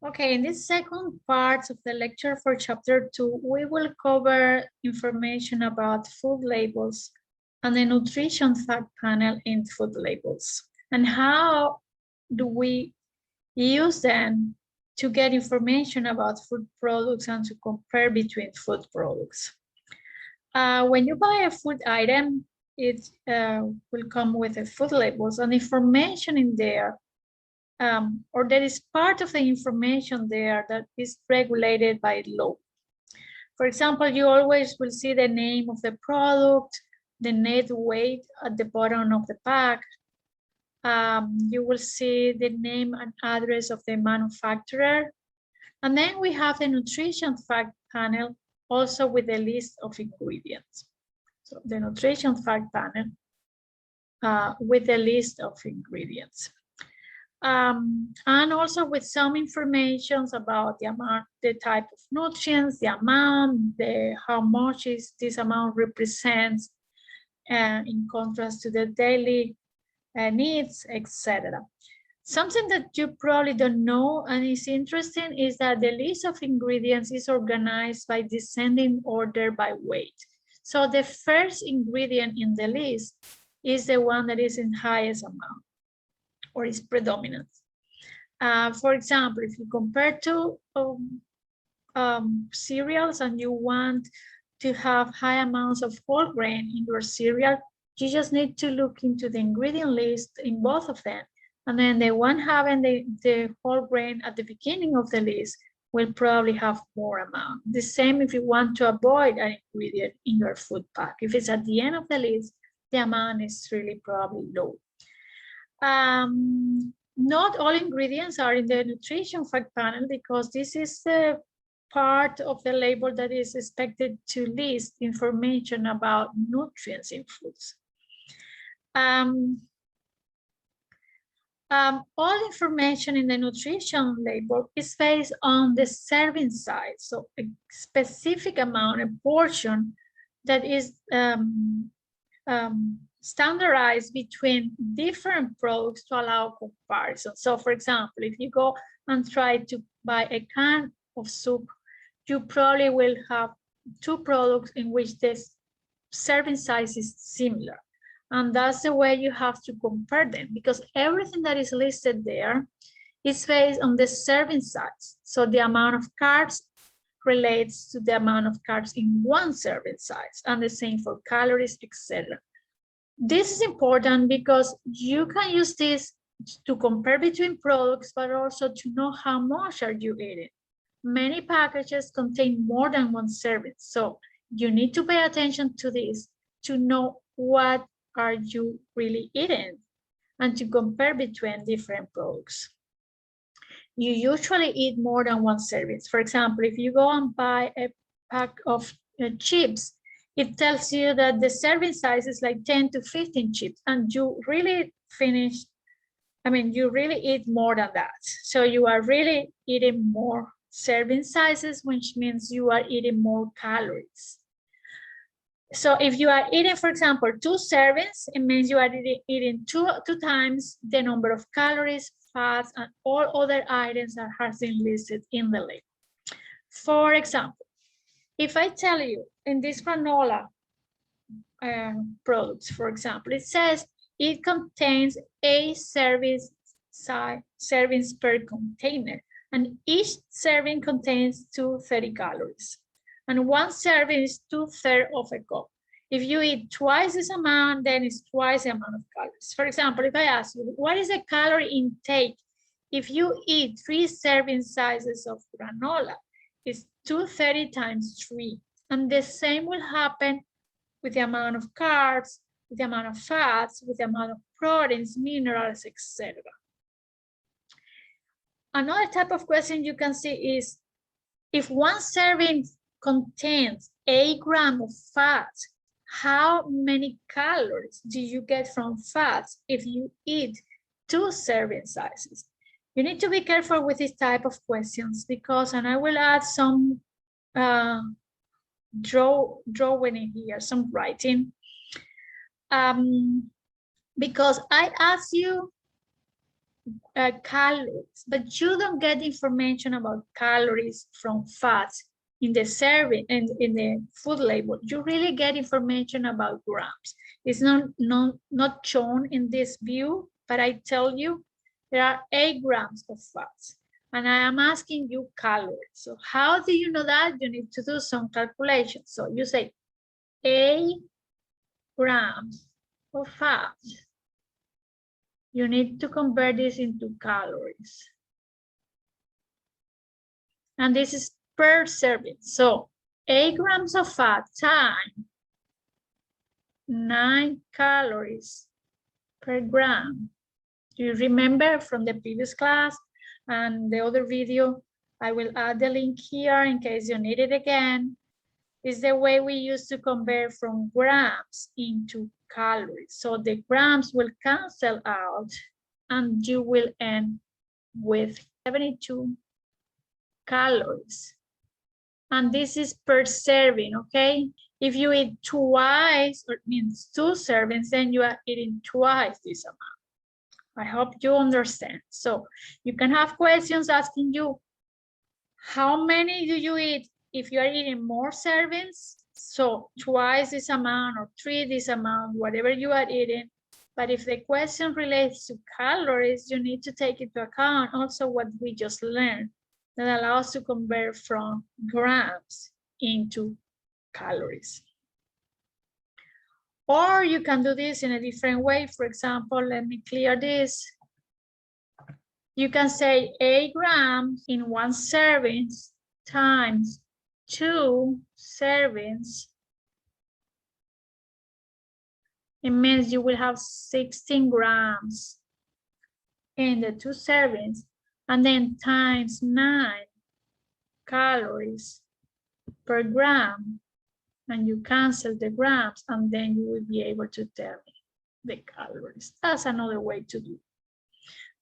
Okay, in this second part of the lecture for chapter 2, we will cover information about food labels and the nutrition fact panel in food labels, and how do we use them to get information about food products and to compare between food products. When you buy a food item, it will come with a food labels and information in there, or there is part of the information there that is regulated by law. For example, you always will see the name of the product, the net weight at the bottom of the pack. You will see the name and address of the manufacturer. And then we have the nutrition fact panel, also with the list of ingredients. So the nutrition fact panel with the list of ingredients. And also with some information about the amount, the type of nutrients, the amount, how much is this amount represents, in contrast to the daily needs, etc. Something that you probably don't know and is interesting is that the list of ingredients is organized by descending order by weight. So the first ingredient in the list is the one that is in highest amount or is predominant. For example, if you compare two cereals and you want to have high amounts of whole grain in your cereal, you just need to look into the ingredient list in both of them. And then the one having the whole grain at the beginning of the list will probably have more amount. The same if you want to avoid an ingredient in your food pack. If it's at the end of the list, the amount is really probably low. Not all ingredients are in the nutrition fact panel because this is the part of the label that is expected to list information about nutrients in foods. All information in the nutrition label is based on the serving size, so a specific amount, a portion that is standardized between different products to allow comparison. So for example, if you go and try to buy a can of soup, you probably will have two products in which the serving size is similar. And that's the way you have to compare them, because everything that is listed there is based on the serving size. So the amount of carbs relates to the amount of carbs in one serving size, and the same for calories, etc. This is important because you can use this to compare between products, but also to know how much are you eating. Many packages contain more than one serving, so you need to pay attention to this to know what are you really eating and to compare between different products. You usually eat more than one serving. For example, if you go and buy a pack of chips, it tells you that the serving size is like 10 to 15 chips, and you really you really eat more than that. So you are really eating more serving sizes, which means you are eating more calories. So if you are eating, for example, 2 servings, it means you are eating two times the number of calories, fats, and all other items that have been listed in the label. For example, if I tell you in this granola products, for example, it says it contains 8 servings per container, and each serving contains 230 calories. And one serving is 2/3 of a cup. If you eat twice this amount, then it's twice the amount of calories. For example, if I ask you, what is the calorie intake if you eat 3 serving sizes of granola? It's 230 times 3. And the same will happen with the amount of carbs, with the amount of fats, with the amount of proteins, minerals, etc. Another type of question you can see is, if one serving contains 8 grams of fat, how many calories do you get from fats if you eat 2 serving sizes? You need to be careful with this type of questions because, and I will add some drawing in here, some writing, because I ask you calories, but you don't get information about calories from fats in the serving and in the food label. You really get information about grams. It's not shown in this view, but I tell you there are 8 grams of fats, and I am asking you calories. So how do you know that? You need to do some calculations. So you say 8 grams of fat. You need to convert this into calories. And this is per serving. So 8 grams of fat times 9 calories per gram. Do you remember from the previous class and the other video? I will add the link here in case you need it again. Is the way we used to convert from grams into calories. So the grams will cancel out and you will end with 72 calories. And this is per serving, okay? If you eat twice, or it means 2 servings, then you are eating twice this amount. I hope you understand. So you can have questions asking you, how many do you eat if you are eating more servings? So twice this amount or 3 this amount, whatever you are eating. But if the question relates to calories, you need to take into account also what we just learned that allows to convert from grams into calories. Or you can do this in a different way. For example, let me clear this. You can say 8 grams in 1 serving times 2 servings. It means you will have 16 grams in the 2 servings, and then times 9 calories per gram, and you cancel the grams, and then you will be able to tell me the calories. That's another way to do it,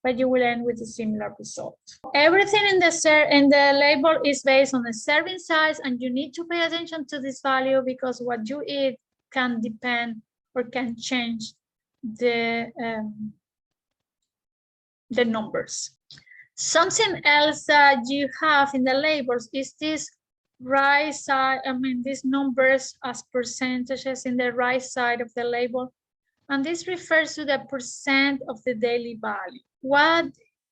but you will end with a similar result. Everything in the label is based on the serving size, and you need to pay attention to this value because what you eat can depend or can change the numbers. Something else that you have in the labels is this right side, these numbers as percentages in the right side of the label. And this refers to the percent of the daily value. What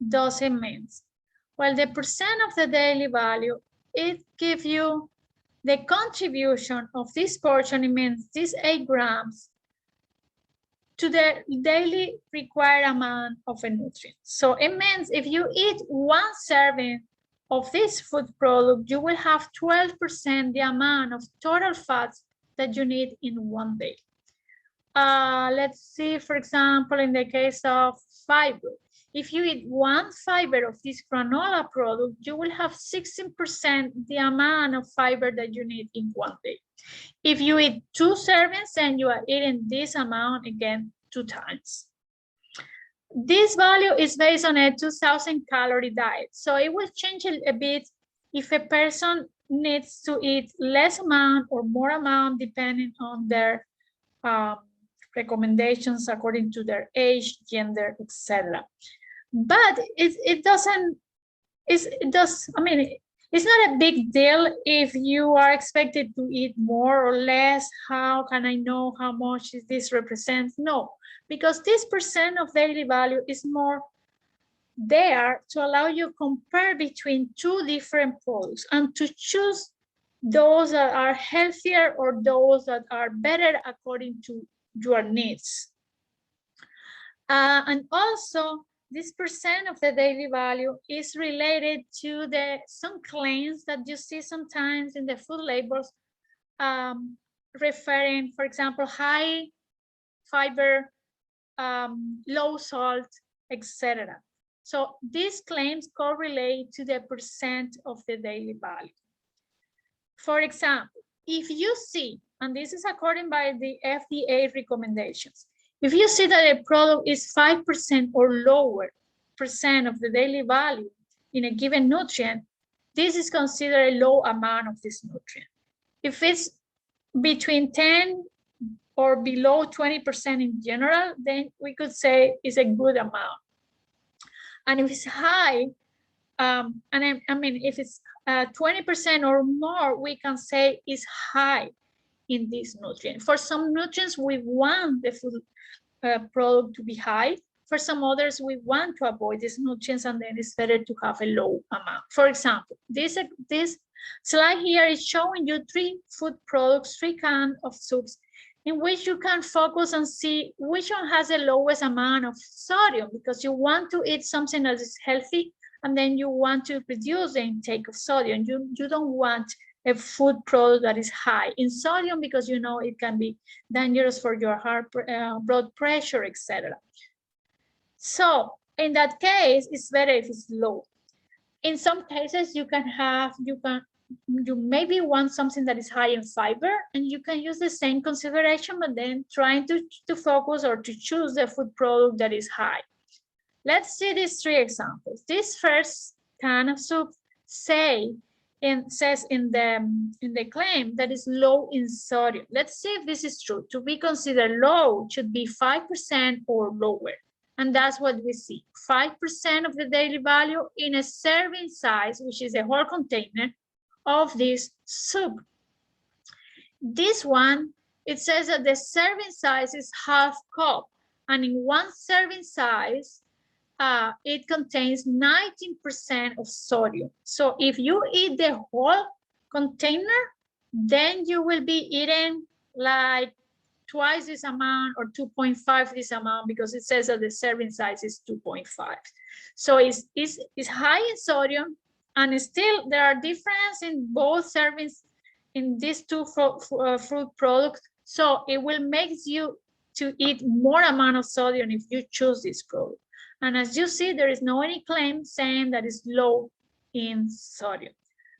does it mean? Well, the percent of the daily value, it gives you the contribution of this portion. It means these 8 grams to the daily required amount of a nutrient. So it means if you eat 1 serving of this food product, you will have 12% the amount of total fats that you need in 1 day. Let's see, for example, in the case of fiber, if you eat 1 fiber of this granola product, you will have 16% the amount of fiber that you need in 1 day. If you eat 2 servings, then you are eating this amount again 2 times. This value is based on a 2,000 calorie diet. So it will change a bit if a person needs to eat less amount or more amount depending on their recommendations according to their age, gender, etc. But it doesn't, it's not a big deal if you are expected to eat more or less. How can I know how much this represents? No, because this percent of daily value is more there to allow you to compare between 2 different products and to choose those that are healthier or those that are better according to your needs. And also, this percent of the daily value is related to some claims that you see sometimes in the food labels referring, for example, high fiber, low salt, etc. So these claims correlate to the percent of the daily value. For example, if you see, and this is according by the FDA recommendations, if you see that a product is 5% or lower percent of the daily value in a given nutrient, this is considered a low amount of this nutrient. If it's between 10 or below 20% in general, then we could say it's a good amount. And if it's high, and I mean, if it's 20% or more, we can say it's high in this nutrient. For some nutrients, we want the food product to be high. For some others, we want to avoid these nutrients, and then it's better to have a low amount. For example, this slide here is showing you 3 food products, 3 cans of soups, in which you can focus and see which one has the lowest amount of sodium, because you want to eat something that is healthy, and then you want to reduce the intake of sodium. You don't want a food product that is high in sodium, because you know it can be dangerous for your heart, blood pressure, etc. So in that case, it's better if it's low. In some cases, you maybe want something that is high in fiber, and you can use the same consideration, but then trying to focus or to choose the food product that is high. Let's see these 3 examples. This first can of soup says in the claim that is low in sodium. Let's see if this is true. To be considered low, it should be 5% or lower. And that's what we see. 5% of the daily value in a serving size, which is a whole container of this soup. This one, it says that the serving size is half cup. And in one serving size, it contains 19% of sodium. So if you eat the whole container, then you will be eating like twice this amount or 2.5 this amount, because it says that the serving size is 2.5. So it's high in sodium, and still there are differences in both servings in these 2 fruit products. So it will make you to eat more amount of sodium if you choose this product. And as you see, there is no any claim saying that it's low in sodium.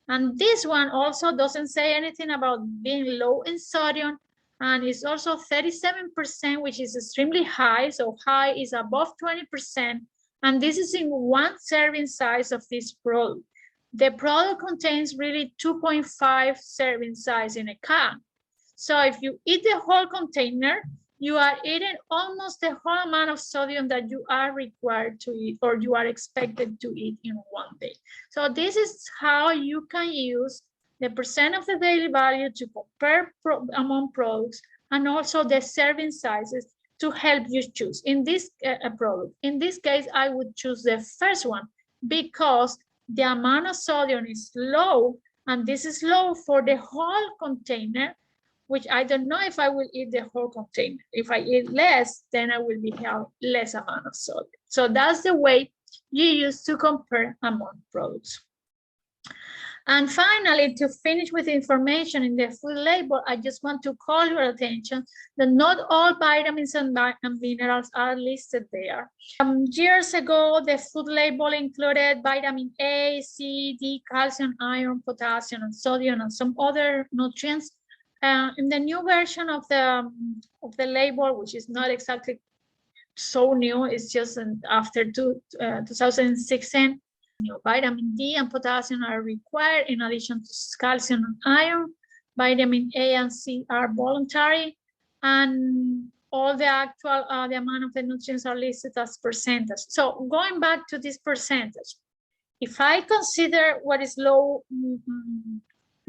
And this one also doesn't say anything about being low in sodium. And it's also 37%, which is extremely high. So high is above 20%. And this is in one serving size of this product. The product contains really 2.5 serving size in a can. So if you eat the whole container, you are eating almost the whole amount of sodium that you are required to eat, or you are expected to eat in one day. So this is how you can use the percent of the daily value to compare among products, and also the serving sizes to help you choose in this product. In this case, I would choose the first one, because the amount of sodium is low, and this is low for the whole container, which I don't know if I will eat the whole container. If I eat less, then I will be having less amount of sodium. So that's the way you use to compare among products. And finally, to finish with information in the food label, I just want to call your attention that not all vitamins and minerals are listed there. Years ago, the food label included vitamin A, C, D, calcium, iron, potassium, and sodium, and some other nutrients. In the new version of the label, which is not exactly so new, it's just after 2016, vitamin D and potassium are required in addition to calcium and iron. Vitamin A and C are voluntary, and all the actual the amount of the nutrients are listed as percentage. So going back to this percentage, if I consider what is low,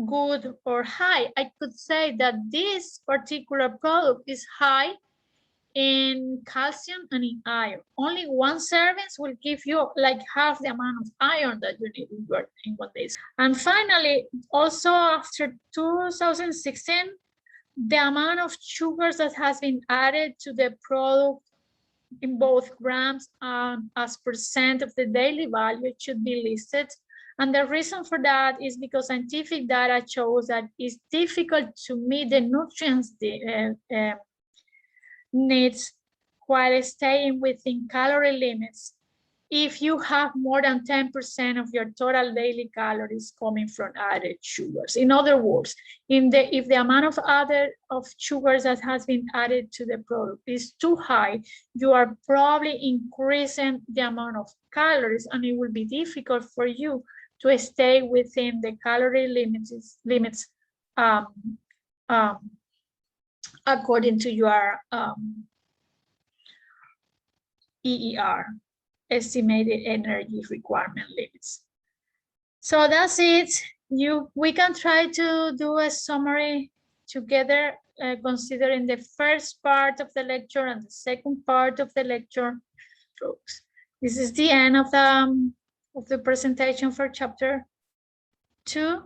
good, or high, I could say that this particular product is high in calcium and in iron. Only one serving will give you like half the amount of iron that you need in 1 day. And finally, also after 2016, the amount of sugars that has been added to the product in both grams and as percent of the daily value should be listed. And the reason for that is because scientific data shows that it's difficult to meet the nutrients needs while staying within calorie limits if you have more than 10% of your total daily calories coming from added sugars. In other words, if the amount of sugars that has been added to the product is too high, you are probably increasing the amount of calories, and it will be difficult for you to stay within the calorie limits according to your EER. estimated energy requirement limits. So that's it. We can try to do a summary together, considering the first part of the lecture and the second part of the lecture. This is the end of the presentation for chapter 2.